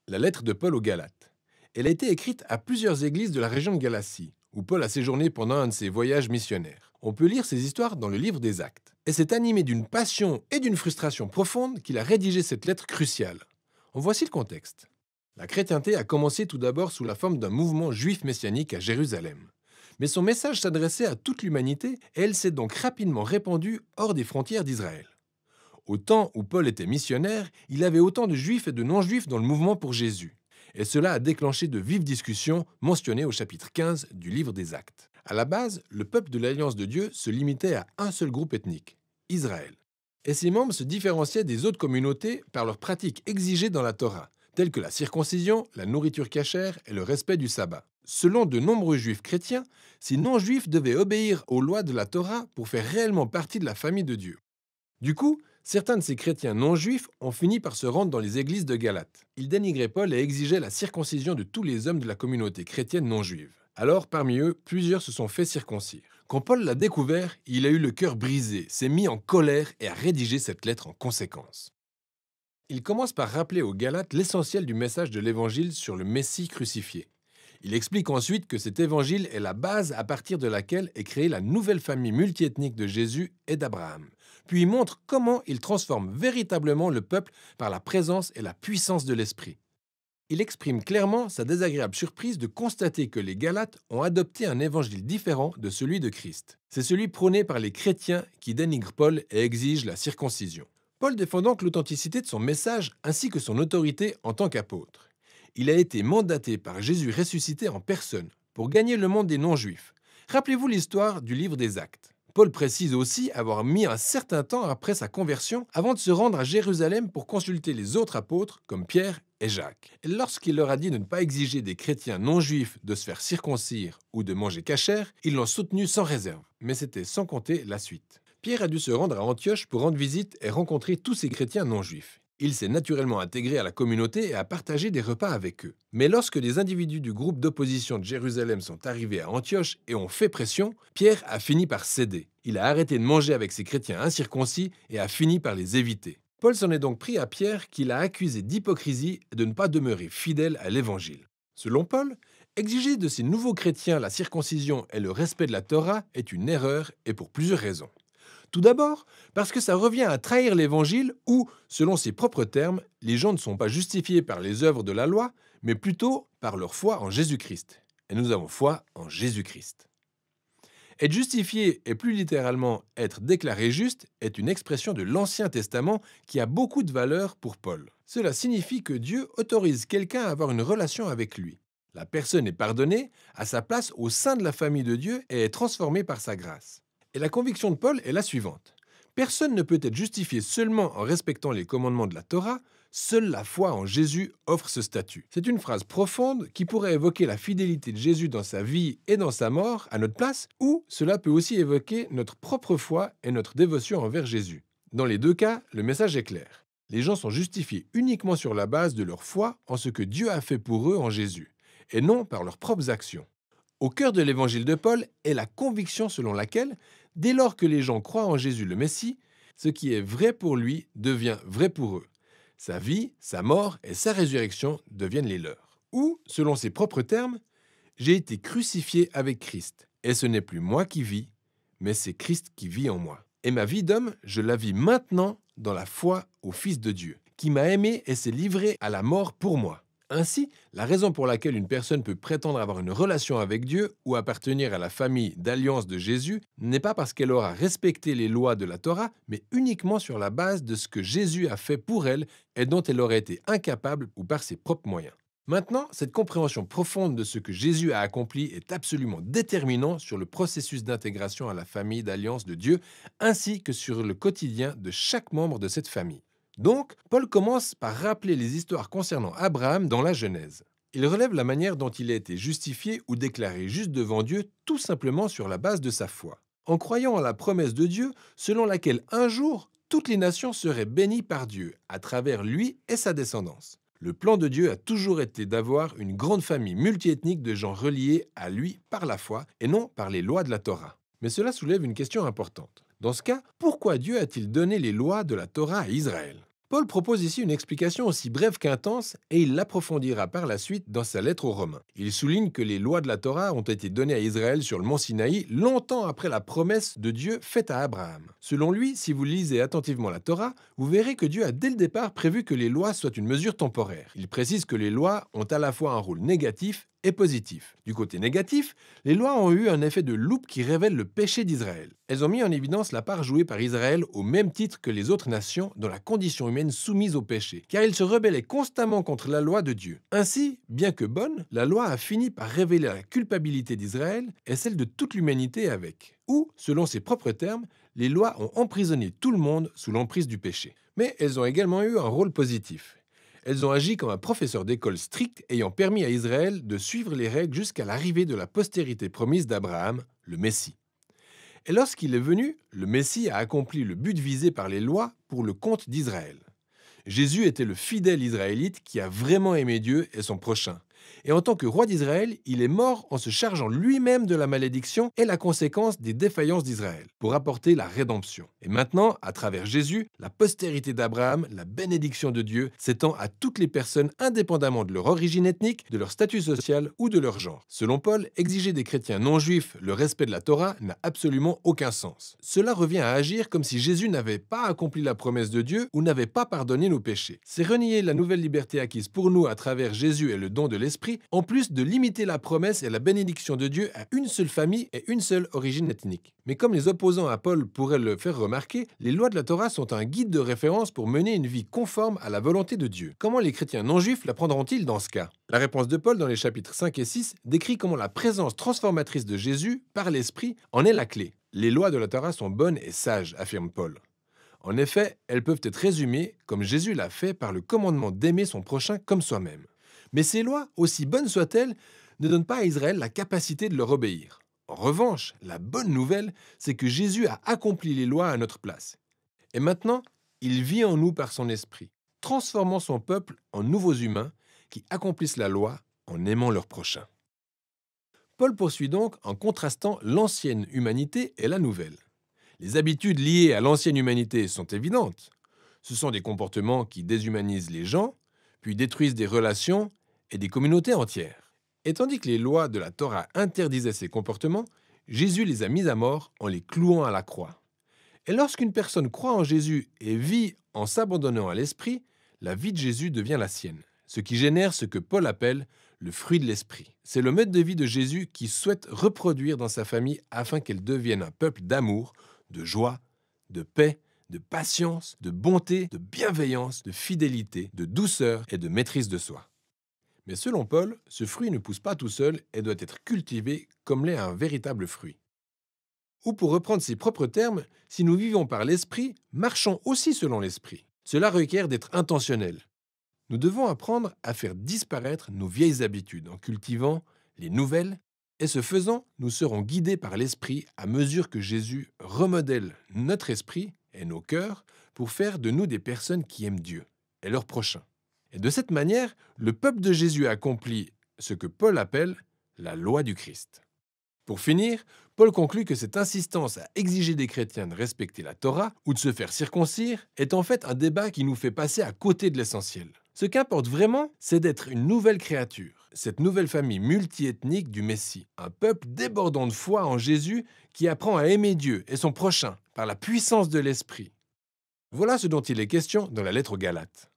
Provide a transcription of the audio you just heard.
La lettre de Paul aux Galates. Elle a été écrite à plusieurs églises de la région de Galatie, où Paul a séjourné pendant un de ses voyages missionnaires. On peut lire ces histoires dans le livre des Actes. Et c'est animé d'une passion et d'une frustration profonde qu'il a rédigé cette lettre cruciale. En voici le contexte. La chrétienté a commencé tout d'abord sous la forme d'un mouvement juif messianique à Jérusalem. Mais son message s'adressait à toute l'humanité et elle s'est donc rapidement répandue hors des frontières d'Israël. Au temps où Paul était missionnaire, il y avait autant de juifs et de non-juifs dans le mouvement pour Jésus. Et cela a déclenché de vives discussions mentionnées au chapitre 15 du livre des Actes. À la base, le peuple de l'Alliance de Dieu se limitait à un seul groupe ethnique, Israël. Et ses membres se différenciaient des autres communautés par leurs pratiques exigées dans la Torah, telles que la circoncision, la nourriture cachère et le respect du sabbat. Selon de nombreux juifs chrétiens, ces non-juifs devaient obéir aux lois de la Torah pour faire réellement partie de la famille de Dieu. Du coup, certains de ces chrétiens non-juifs ont fini par se rendre dans les églises de Galate. Ils dénigraient Paul et exigeaient la circoncision de tous les hommes de la communauté chrétienne non-juive. Alors, parmi eux, plusieurs se sont fait circoncire. Quand Paul l'a découvert, il a eu le cœur brisé, s'est mis en colère et a rédigé cette lettre en conséquence. Il commence par rappeler aux Galates l'essentiel du message de l'Évangile sur le Messie crucifié. Il explique ensuite que cet évangile est la base à partir de laquelle est créée la nouvelle famille multiethnique de Jésus et d'Abraham. Puis il montre comment il transforme véritablement le peuple par la présence et la puissance de l'Esprit. Il exprime clairement sa désagréable surprise de constater que les Galates ont adopté un évangile différent de celui de Christ. C'est celui prôné par les chrétiens qui dénigrent Paul et exigent la circoncision. Paul défend donc l'authenticité de son message ainsi que son autorité en tant qu'apôtre. Il a été mandaté par Jésus ressuscité en personne pour gagner le monde des non-juifs. Rappelez-vous l'histoire du livre des Actes. Paul précise aussi avoir mis un certain temps après sa conversion avant de se rendre à Jérusalem pour consulter les autres apôtres comme Pierre et Jacques. Et lorsqu'il leur a dit de ne pas exiger des chrétiens non-juifs de se faire circoncire ou de manger cachère, ils l'ont soutenu sans réserve. Mais c'était sans compter la suite. Pierre a dû se rendre à Antioche pour rendre visite et rencontrer tous ces chrétiens non-juifs. Il s'est naturellement intégré à la communauté et a partagé des repas avec eux. Mais lorsque les individus du groupe d'opposition de Jérusalem sont arrivés à Antioche et ont fait pression, Pierre a fini par céder. Il a arrêté de manger avec ces chrétiens incirconcis et a fini par les éviter. Paul s'en est donc pris à Pierre qu'il a accusé d'hypocrisie et de ne pas demeurer fidèle à l'Évangile. Selon Paul, exiger de ces nouveaux chrétiens la circoncision et le respect de la Torah est une erreur et pour plusieurs raisons. Tout d'abord, parce que ça revient à trahir l'Évangile où, selon ses propres termes, les gens ne sont pas justifiés par les œuvres de la loi, mais plutôt par leur foi en Jésus-Christ. Et nous avons foi en Jésus-Christ. Être justifié et plus littéralement être déclaré juste est une expression de l'Ancien Testament qui a beaucoup de valeur pour Paul. Cela signifie que Dieu autorise quelqu'un à avoir une relation avec lui. La personne est pardonnée, à sa place au sein de la famille de Dieu et est transformée par sa grâce. Et la conviction de Paul est la suivante. Personne ne peut être justifié seulement en respectant les commandements de la Torah, seule la foi en Jésus offre ce statut. C'est une phrase profonde qui pourrait évoquer la fidélité de Jésus dans sa vie et dans sa mort à notre place, ou cela peut aussi évoquer notre propre foi et notre dévotion envers Jésus. Dans les deux cas, le message est clair. Les gens sont justifiés uniquement sur la base de leur foi en ce que Dieu a fait pour eux en Jésus, et non par leurs propres actions. Au cœur de l'évangile de Paul est la conviction selon laquelle, dès lors que les gens croient en Jésus le Messie, ce qui est vrai pour lui devient vrai pour eux. Sa vie, sa mort et sa résurrection deviennent les leurs. Ou, selon ses propres termes, j'ai été crucifié avec Christ, et ce n'est plus moi qui vis, mais c'est Christ qui vit en moi. Et ma vie d'homme, je la vis maintenant dans la foi au Fils de Dieu, qui m'a aimé et s'est livré à la mort pour moi. Ainsi, la raison pour laquelle une personne peut prétendre avoir une relation avec Dieu ou appartenir à la famille d'alliance de Jésus n'est pas parce qu'elle aura respecté les lois de la Torah, mais uniquement sur la base de ce que Jésus a fait pour elle et dont elle aurait été incapable ou par ses propres moyens. Maintenant, cette compréhension profonde de ce que Jésus a accompli est absolument déterminante sur le processus d'intégration à la famille d'alliance de Dieu, ainsi que sur le quotidien de chaque membre de cette famille. Donc, Paul commence par rappeler les histoires concernant Abraham dans la Genèse. Il relève la manière dont il a été justifié ou déclaré juste devant Dieu tout simplement sur la base de sa foi. En croyant à la promesse de Dieu selon laquelle un jour, toutes les nations seraient bénies par Dieu à travers lui et sa descendance. Le plan de Dieu a toujours été d'avoir une grande famille multiethnique de gens reliés à lui par la foi et non par les lois de la Torah. Mais cela soulève une question importante. Dans ce cas, pourquoi Dieu a-t-il donné les lois de la Torah à Israël? Paul propose ici une explication aussi brève qu'intense et il l'approfondira par la suite dans sa lettre aux Romains. Il souligne que les lois de la Torah ont été données à Israël sur le mont Sinaï longtemps après la promesse de Dieu faite à Abraham. Selon lui, si vous lisez attentivement la Torah, vous verrez que Dieu a dès le départ prévu que les lois soient une mesure temporaire. Il précise que les lois ont à la fois un rôle négatif et positif. Du côté négatif, les lois ont eu un effet de loupe qui révèle le péché d'Israël. Elles ont mis en évidence la part jouée par Israël au même titre que les autres nations dans la condition humaine soumise au péché, car ils se rebellaient constamment contre la loi de Dieu. Ainsi, bien que bonne, la loi a fini par révéler la culpabilité d'Israël et celle de toute l'humanité avec. Ou, selon ses propres termes, les lois ont emprisonné tout le monde sous l'emprise du péché. Mais elles ont également eu un rôle positif. Elles ont agi comme un professeur d'école strict ayant permis à Israël de suivre les règles jusqu'à l'arrivée de la postérité promise d'Abraham, le Messie. Et lorsqu'il est venu, le Messie a accompli le but visé par les lois pour le compte d'Israël. Jésus était le fidèle Israélite qui a vraiment aimé Dieu et son prochain. Et en tant que roi d'Israël, il est mort en se chargeant lui-même de la malédiction et la conséquence des défaillances d'Israël, pour apporter la rédemption. Et maintenant, à travers Jésus, la postérité d'Abraham, la bénédiction de Dieu, s'étend à toutes les personnes indépendamment de leur origine ethnique, de leur statut social ou de leur genre. Selon Paul, exiger des chrétiens non juifs le respect de la Torah n'a absolument aucun sens. Cela revient à agir comme si Jésus n'avait pas accompli la promesse de Dieu ou n'avait pas pardonné nos péchés. C'est renier la nouvelle liberté acquise pour nous à travers Jésus et le don de l'Esprit, en plus de limiter la promesse et la bénédiction de Dieu à une seule famille et une seule origine ethnique. Mais comme les opposants à Paul pourraient le faire remarquer, les lois de la Torah sont un guide de référence pour mener une vie conforme à la volonté de Dieu. Comment les chrétiens non juifs la prendront-ils dans ce cas? La réponse de Paul dans les chapitres 5 et 6 décrit comment la présence transformatrice de Jésus par l'Esprit en est la clé. Les lois de la Torah sont bonnes et sages, affirme Paul. En effet, elles peuvent être résumées, comme Jésus l'a fait, par le commandement d'aimer son prochain comme soi-même. Mais ces lois, aussi bonnes soient-elles, ne donnent pas à Israël la capacité de leur obéir. En revanche, la bonne nouvelle, c'est que Jésus a accompli les lois à notre place. Et maintenant, il vit en nous par son esprit, transformant son peuple en nouveaux humains qui accomplissent la loi en aimant leur prochain. Paul poursuit donc en contrastant l'ancienne humanité et la nouvelle. Les habitudes liées à l'ancienne humanité sont évidentes. Ce sont des comportements qui déshumanisent les gens, puis détruisent des relations et des communautés entières. Et tandis que les lois de la Torah interdisaient ces comportements, Jésus les a mis à mort en les clouant à la croix. Et lorsqu'une personne croit en Jésus et vit en s'abandonnant à l'Esprit, la vie de Jésus devient la sienne, ce qui génère ce que Paul appelle le fruit de l'Esprit. C'est le mode de vie de Jésus qu'il souhaite reproduire dans sa famille afin qu'elle devienne un peuple d'amour, de joie, de paix, de patience, de bonté, de bienveillance, de fidélité, de douceur et de maîtrise de soi. Mais selon Paul, ce fruit ne pousse pas tout seul et doit être cultivé comme l'est un véritable fruit. Ou pour reprendre ses propres termes, si nous vivons par l'Esprit, marchons aussi selon l'Esprit. Cela requiert d'être intentionnel. Nous devons apprendre à faire disparaître nos vieilles habitudes en cultivant les nouvelles, et ce faisant, nous serons guidés par l'Esprit à mesure que Jésus remodèle notre esprit et nos cœurs pour faire de nous des personnes qui aiment Dieu et leur prochain. Et de cette manière, le peuple de Jésus accomplit ce que Paul appelle la loi du Christ. Pour finir, Paul conclut que cette insistance à exiger des chrétiens de respecter la Torah ou de se faire circoncire est en fait un débat qui nous fait passer à côté de l'essentiel. Ce qu'importe vraiment, c'est d'être une nouvelle créature, cette nouvelle famille multiethnique du Messie, un peuple débordant de foi en Jésus qui apprend à aimer Dieu et son prochain par la puissance de l'Esprit. Voilà ce dont il est question dans la lettre aux Galates.